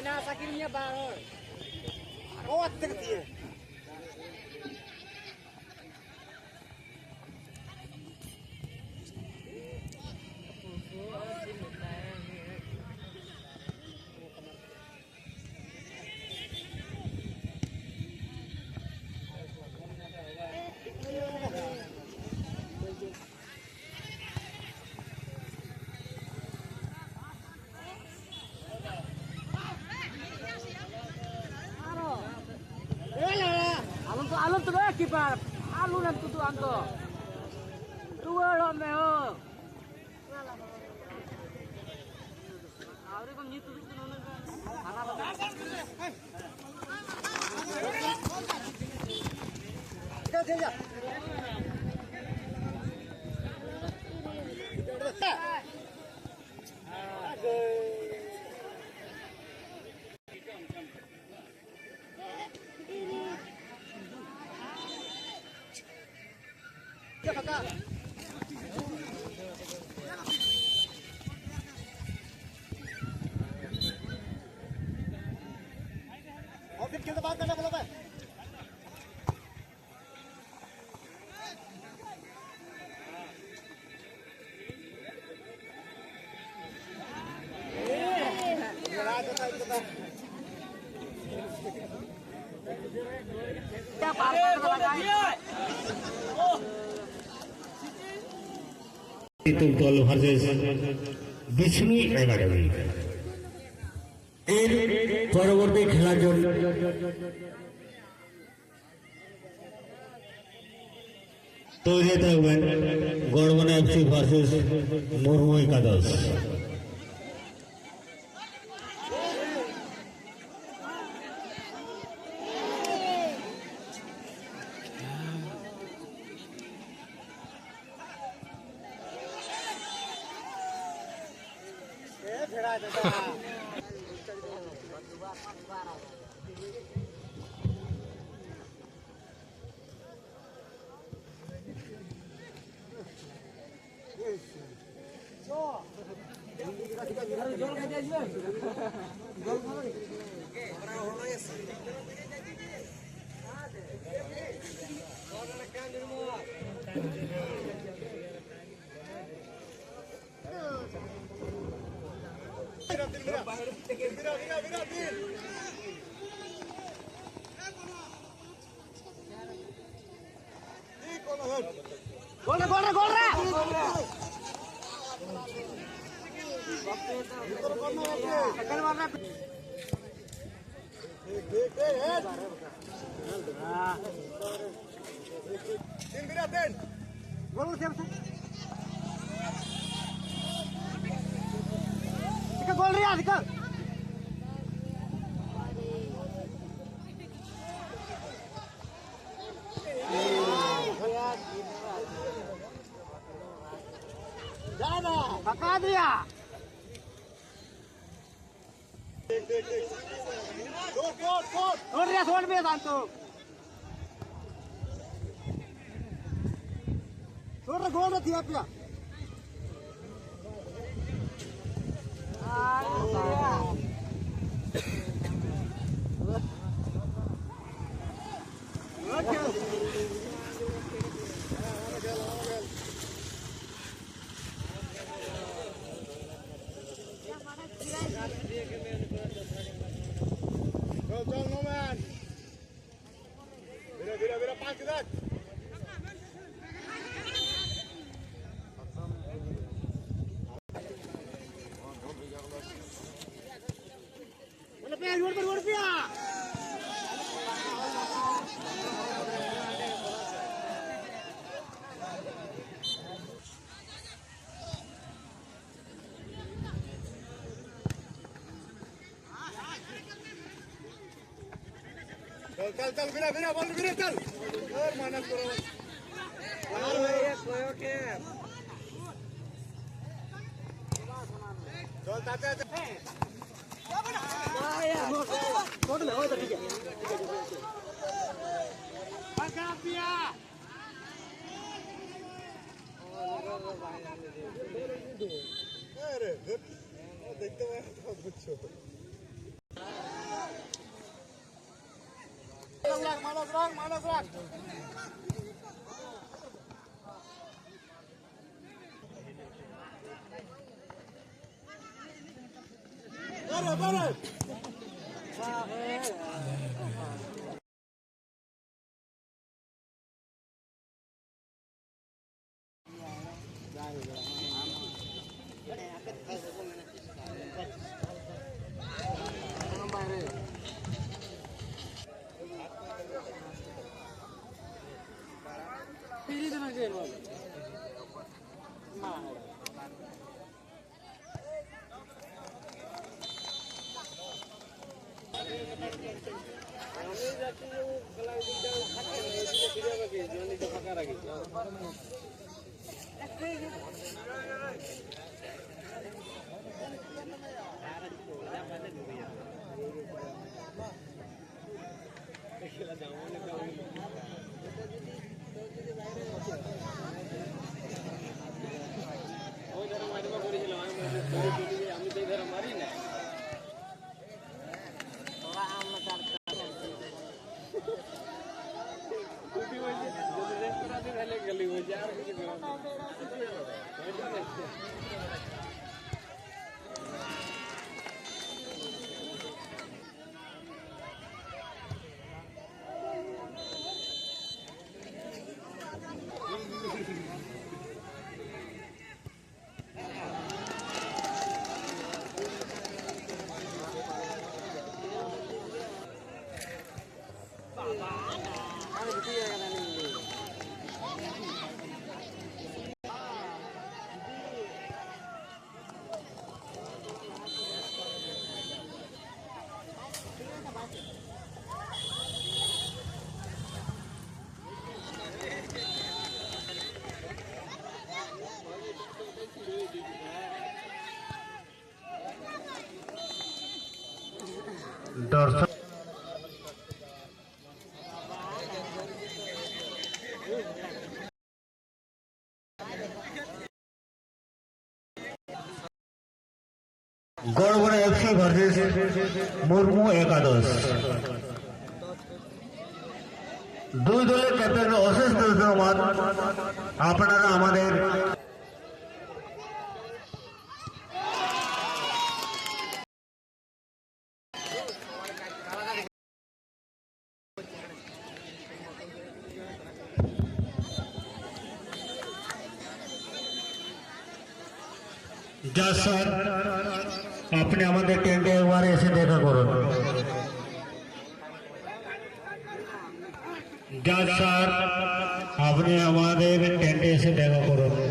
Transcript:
Nah, sakitnya baru. Oh, tertiye. Alun tu dah kiper. Alun nanti tu anto. Dua orang meo. Awak ni ni tu tu nona kan. Anak apa? Kita dia. Office kita baat karna bola bhai. क्या बात তুলতল versus Vishnu academy এর পরবর্তী খেলার জন্য তৈরি থাকবেন গড়বনা FC versus Murmu একাদশ। Gol Ria, dikal. Jana, paka dia. Gol Ria, soal be santu. Soal gol na dia pia. No man. Mira, pass that. चल चल बिना बिना बोल बिना चल और मानस करो यार भाई ये कोयो के चल ताते यार मोड़ ले हो तो ठीक है पकड़ दिया अरे देखते हैं तो कुछ मानस राख अरे Pilih dengan dia, Bang. Nah. दर्शक গড়বড়া এফসি ভার্সেস মুর্মু একাদশ দুই দলের ক্যাপ্টেন অশেষ ধন্যবাদ আপনারা আমাদের যা স্যার আপনি আমাদের টেন্টে একবার এসে দেখা করুন যা স্যার আপনি আমাদের টেন্টে এসে দেখা করুন